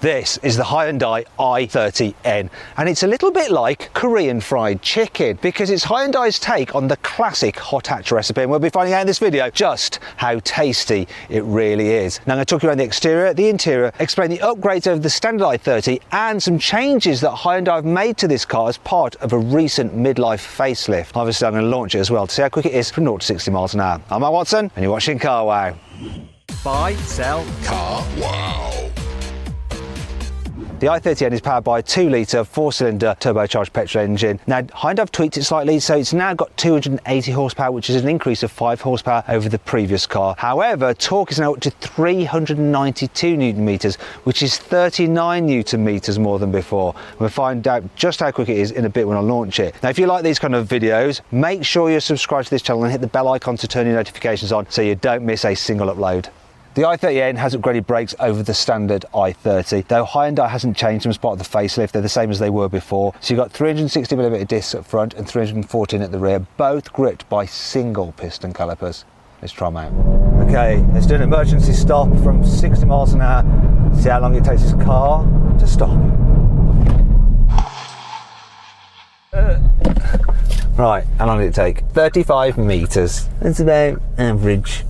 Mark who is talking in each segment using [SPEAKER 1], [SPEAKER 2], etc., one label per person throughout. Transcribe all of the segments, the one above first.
[SPEAKER 1] This is the Hyundai i30N, and it's a little bit like Korean fried chicken because it's Hyundai's take on the classic hot hatch recipe, and we'll be finding out in this video just how tasty it really is. Now I'm going to talk you around the exterior, the interior, explain the upgrades over the standard i30 and some changes that Hyundai have made to this car as part of a recent midlife facelift. Obviously I'm going to launch it as well to see how quick it is from 0 to 60 miles an hour. I'm Matt Watson and you're watching Carwow. Buy, sell, Carwow. The i30N is powered by a 2-litre 4-cylinder turbocharged petrol engine. Now Hyundai have tweaked it slightly, so it's now got 280 horsepower, which is an increase of 5 horsepower over the previous car. However, torque is now up to 392 newton meters, which is 39 newton meters more than before. We'll find out just how quick it is in a bit when I launch it. Now if you like these kind of videos, make sure you're subscribed to this channel and hit the bell icon to turn your notifications on so you don't miss a single upload. The i30N has upgraded brakes over the standard i30, though Hyundai hasn't changed them as part of the facelift. They're the same as they were before. So you've got 360mm discs at front and 314 at the rear, both gripped by single piston calipers. Let's try them out. Okay, let's do an emergency stop from 60 miles an hour. See how long it takes this car to stop. Right, how long did it take? 35 meters. That's about average.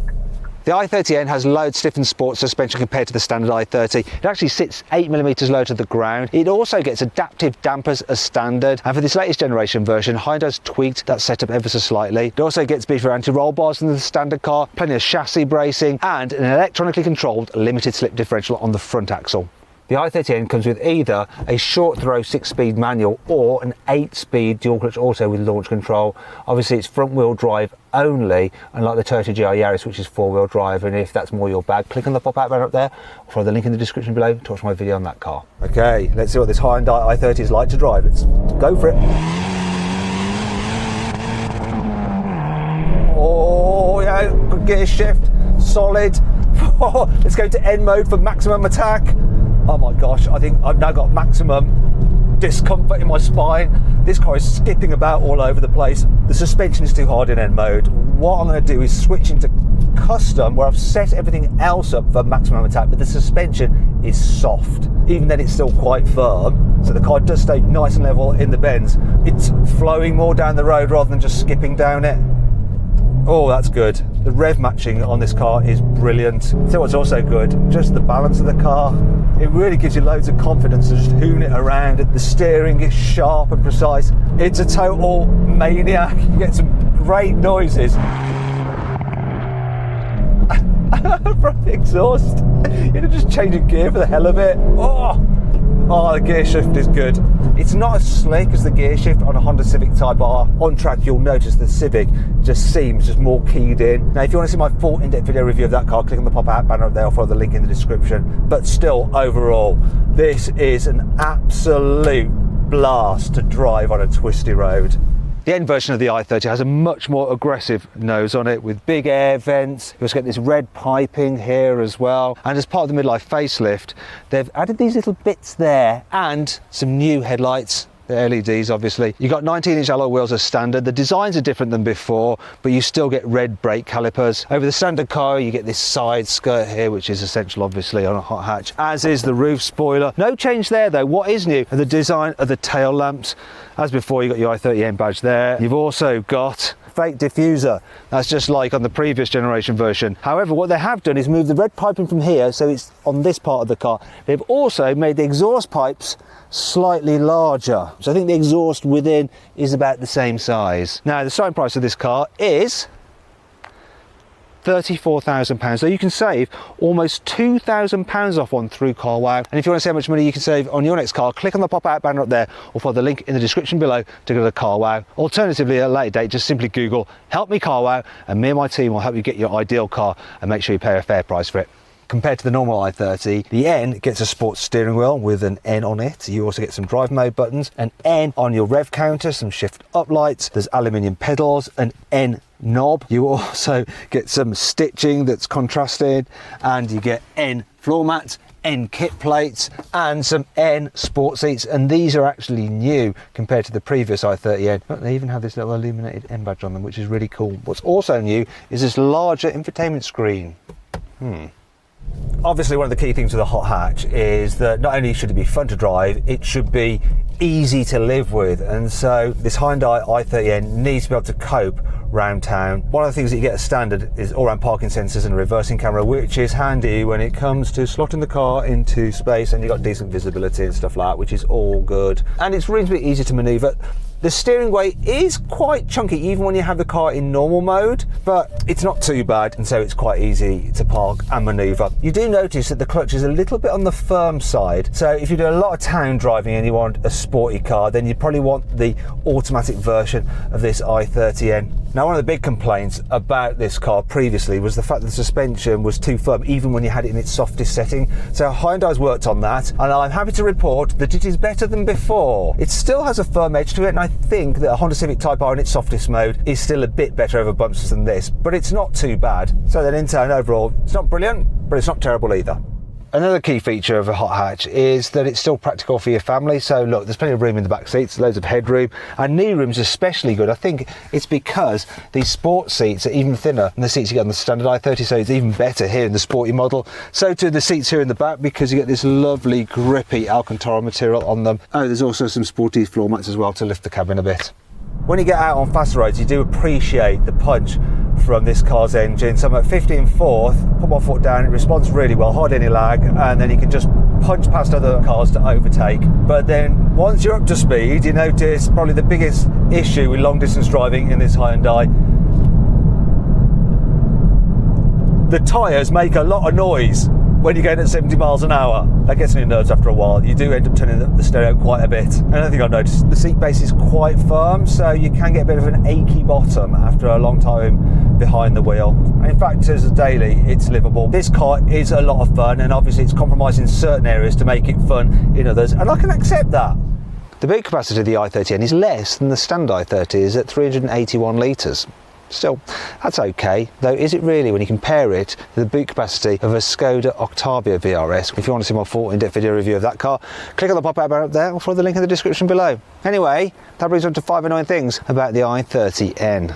[SPEAKER 1] The i30N has load stiffened sport suspension compared to the standard i30. It actually sits 8mm low to the ground. It also gets adaptive dampers as standard. And for this latest generation version, Hyundai's tweaked that setup ever so slightly. It also gets beefier anti-roll bars than the standard car, plenty of chassis bracing, and an electronically controlled limited slip differential on the front axle. The i30N comes with either a short throw 6-speed manual or an 8-speed dual clutch auto with launch control. Obviously it's front wheel drive only, unlike the Toyota GR Yaris, which is 4-wheel drive, and if that's more your bag, click on the pop-out banner up there or follow the link in the description below to watch my video on that car. Okay, let's see what this Hyundai i30 is like to drive. Let's go for it. Oh yeah, good gear shift, solid. Let's go to N mode for maximum attack. Oh my gosh, I think I've now got maximum discomfort in my spine. This car is skipping about all over the place. The suspension is too hard in N mode. What I'm going to do is switch into custom, where I've set everything else up for maximum attack, but the suspension is soft. Even then it's still quite firm, so the car does stay nice and level in the bends. It's flowing more down the road rather than just skipping down it. Oh, that's good. The rev matching on this car is brilliant. So what's also good, just the balance of the car. It really gives you loads of confidence to just hoon it around. The steering is sharp and precise. It's a total maniac. You get some great noises from the exhaust. You're just changing gear for the hell of it. Oh, the gear shift is good. It's not as slick as the gear shift on a Honda Civic Type R. On track, you'll notice the Civic just seems just more keyed in. Now, if you want to see my full in-depth video review of that car, click on the pop-out banner up there or follow the link in the description. But still, overall, this is an absolute blast to drive on a twisty road. The N version of the i30 has a much more aggressive nose on it with big air vents. You also get this red piping here as well. And as part of the midlife facelift, they've added these little bits there and some new headlights. The LEDs, obviously. You've got 19-inch alloy wheels as standard. The designs are different than before, but you still get red brake calipers. Over the standard car, you get this side skirt here, which is essential, obviously, on a hot hatch, as is the roof spoiler. No change there, though. What is new are the design of the tail lamps. As before, you've got your i30N badge there. You've also got fake diffuser. That's just like on the previous generation version. However, what they have done is move the red piping from here, so it's on this part of the car. They've also made the exhaust pipes slightly larger. So I think the exhaust within is about the same size. Now, the starting price of this car is £34,000, so you can save almost £2,000 off one through Carwow. And if you want to see how much money you can save on your next car, click on the pop-out banner up there or follow the link in the description below to go to Carwow. Alternatively, at a later date, just simply Google "Help me Carwow" and me and my team will help you get your ideal car and make sure you pay a fair price for it. Compared to the normal i30, the N gets a sports steering wheel with an N on it. You also get some drive mode buttons, an N on your rev counter, some shift up lights, there's aluminium pedals, an N knob. You also get some stitching that's contrasted, and you get N floor mats, N kit plates, and some N sport seats, and these are actually new compared to the previous i30N. But they even have this little illuminated N badge on them, which is really cool. What's also new is this larger infotainment screen. Obviously, one of the key things with a hot hatch is that not only should it be fun to drive, it should be easy to live with. And so this Hyundai i30N needs to be able to cope round town. One of the things that you get as standard is all-round parking sensors and a reversing camera, which is handy when it comes to slotting the car into space, and you've got decent visibility and stuff like that, which is all good. And it's reasonably easy to manoeuvre. The steering weight is quite chunky even when you have the car in normal mode, but it's not too bad, and so it's quite easy to park and manoeuvre. You do notice that the clutch is a little bit on the firm side, so if you do a lot of town driving and you want a sporty car, then you probably want the automatic version of this i30N. Now, one of the big complaints about this car previously was the fact that the suspension was too firm even when you had it in its softest setting. So Hyundai's worked on that, and I'm happy to report that it is better than before. It still has a firm edge to it, and I think that a Honda Civic Type R in its softest mode is still a bit better over bumps than this, but it's not too bad. So then in town overall, it's not brilliant, but it's not terrible either. Another key feature of a hot hatch is that it's still practical for your family. So look, there's plenty of room in the back seats, loads of headroom, and knee room's especially good. I think it's because these sport seats are even thinner than the seats you get on the standard i30, so it's even better here in the sporty model. So too the seats here in the back, because you get this lovely grippy Alcantara material on them. Oh, there's also some sporty floor mats as well to lift the cabin a bit. When you get out on faster roads, you do appreciate the punch from this car's engine. So I'm at 15/4, put my foot down, it responds really well, hardly any lag, and then you can just punch past other cars to overtake. But then once you're up to speed, you notice probably the biggest issue with long distance driving in this Hyundai. The tyres make a lot of noise when you're going at 70 miles an hour. That gets on your nerves after a while. You do end up turning the stereo quite a bit. Another thing I've noticed, the seat base is quite firm, so you can get a bit of an achy bottom after a long time behind the wheel. In fact, as a daily, it's livable. This car is a lot of fun, and obviously it's compromised in certain areas to make it fun in others, and I can accept that. The boot capacity of the i30N is less than the standard i30 is at 381 litres. Still, that's okay, though is it really when you compare it to the boot capacity of a Skoda Octavia VRS? If you want to see my full in-depth video review of that car, click on the pop-out bar up there or follow the link in the description below. Anyway, that brings on to 5 annoying things about the i30N.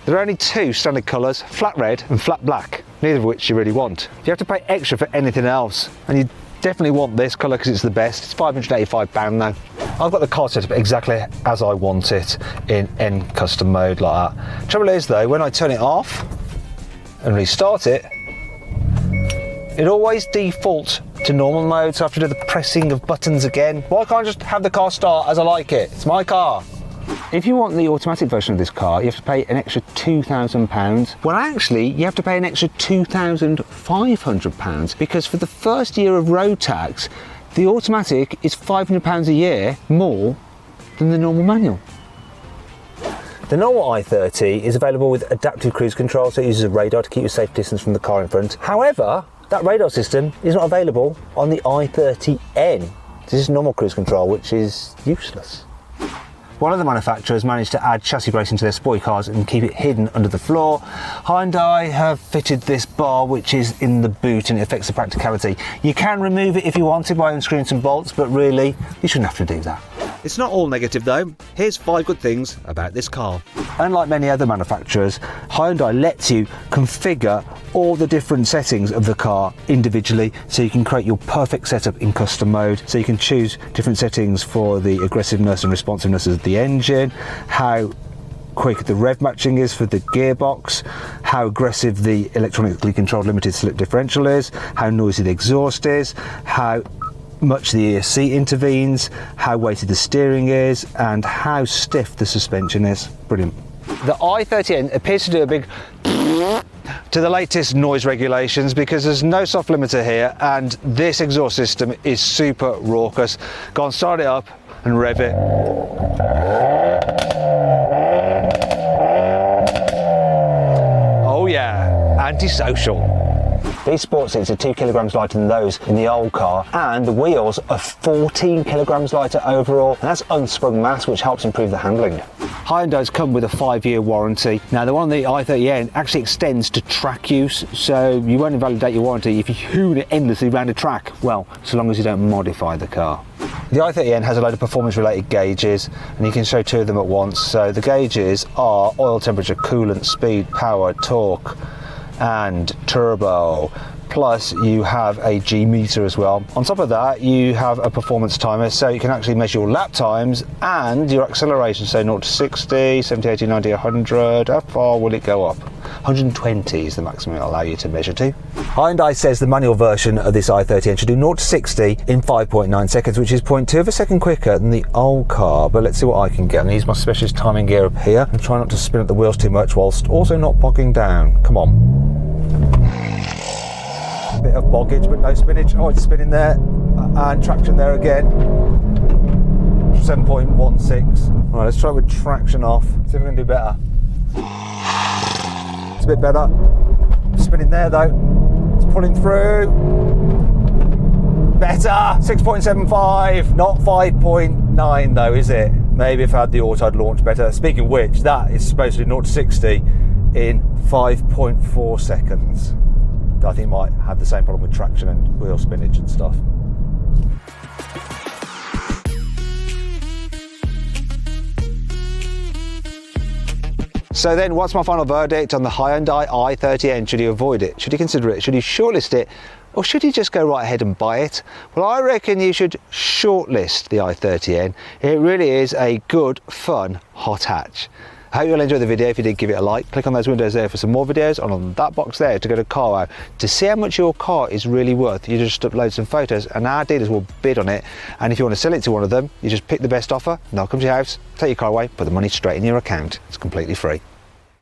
[SPEAKER 1] There are only two standard colours, flat red and flat black, neither of which you really want. You have to pay extra for anything else, and you definitely want this colour because it's the best. It's £585 now. I've got the car set up exactly as I want it in N custom mode like that. Trouble is though, when I turn it off and restart it, it always defaults to normal mode, so I have to do the pressing of buttons again. Why can't I just have the car start as I like it? It's my car. If you want the automatic version of this car, you have to pay an extra £2,000. Well, actually, you have to pay an extra £2,500 because for the first year of road tax, the automatic is £500 a year more than the normal manual. The normal i30 is available with adaptive cruise control, so it uses a radar to keep you a safe distance from the car in front. However, that radar system is not available on the i30N. This is normal cruise control, which is useless. One of the manufacturers managed to add chassis bracing to their sporty cars and keep it hidden under the floor. Hyundai have fitted this bar which is in the boot and it affects the practicality. You can remove it if you wanted by unscrewing some bolts, but really you shouldn't have to do that. It's not all negative though. Here's 5 good things about this car. Unlike many other manufacturers, Hyundai lets you configure all the different settings of the car individually, so you can create your perfect setup in custom mode. So you can choose different settings for the aggressiveness and responsiveness of the engine, how quick the rev matching is for the gearbox, how aggressive the electronically controlled limited slip differential is, how noisy the exhaust is, how much the ESC intervenes, how weighted the steering is, and how stiff the suspension is. Brilliant. The i30N appears to do a big to the latest noise regulations because there's no soft limiter here, and this exhaust system is super raucous. Go on, start it up and rev it. Oh yeah, antisocial. These sports seats are 2 kilograms lighter than those in the old car, and the wheels are 14 kilograms lighter overall, and that's unsprung mass, which helps improve the handling. Hyundai's come with a 5-year warranty. Now the one on the i30N actually extends to track use, so you won't invalidate your warranty if you hoon it endlessly around a track, well, so long as you don't modify the car. The i30N has a load of performance related gauges, and you can show 2 of them at once. So the gauges are oil temperature, coolant, speed, power, torque, and turbo. plus you have a G meter as well. On top of that, you have a performance timer, so you can actually measure your lap times and your acceleration, so 0 to 60, 70, 80, 90, 100. How far will it go up? 120 is the maximum it'll allow you to measure to. Hyundai says the manual version of this i30N should do 0 to 60 in 5.9 seconds, which is 0.2 of a second quicker than the old car. But let's see what I can get. I'm gonna use my specialist timing gear up here and try not to spin up the wheels too much whilst also not bogging down. Come on. Bit of boggage but no spinach. Oh, it's spinning there and traction there again. 7.16. Right, let's try with traction off. See if we can do better. It's a bit better. Spinning there though. It's pulling through. Better. 6.75. Not 5.9 though, is it? Maybe if I had the auto I'd launch better. Speaking of which, that is supposed to do 0 to 60 in 5.4 seconds. I think it might have the same problem with traction and wheel spinach and stuff. So then, what's my final verdict on the Hyundai i30N? Should you avoid it? Should you consider it? Should you shortlist it? Or should you just go right ahead and buy it? Well, I reckon you should shortlist the i30N. It really is a good, fun, hot hatch. I hope you'll enjoy the video. If you did, give it a like. Click on those windows there for some more videos, and on that box there to go to Carwow to see how much your car is really worth. You just upload some photos and our dealers will bid on it. And if you want to sell it to one of them, you just pick the best offer and they'll come to your house, take your car away, put the money straight in your account. It's completely free.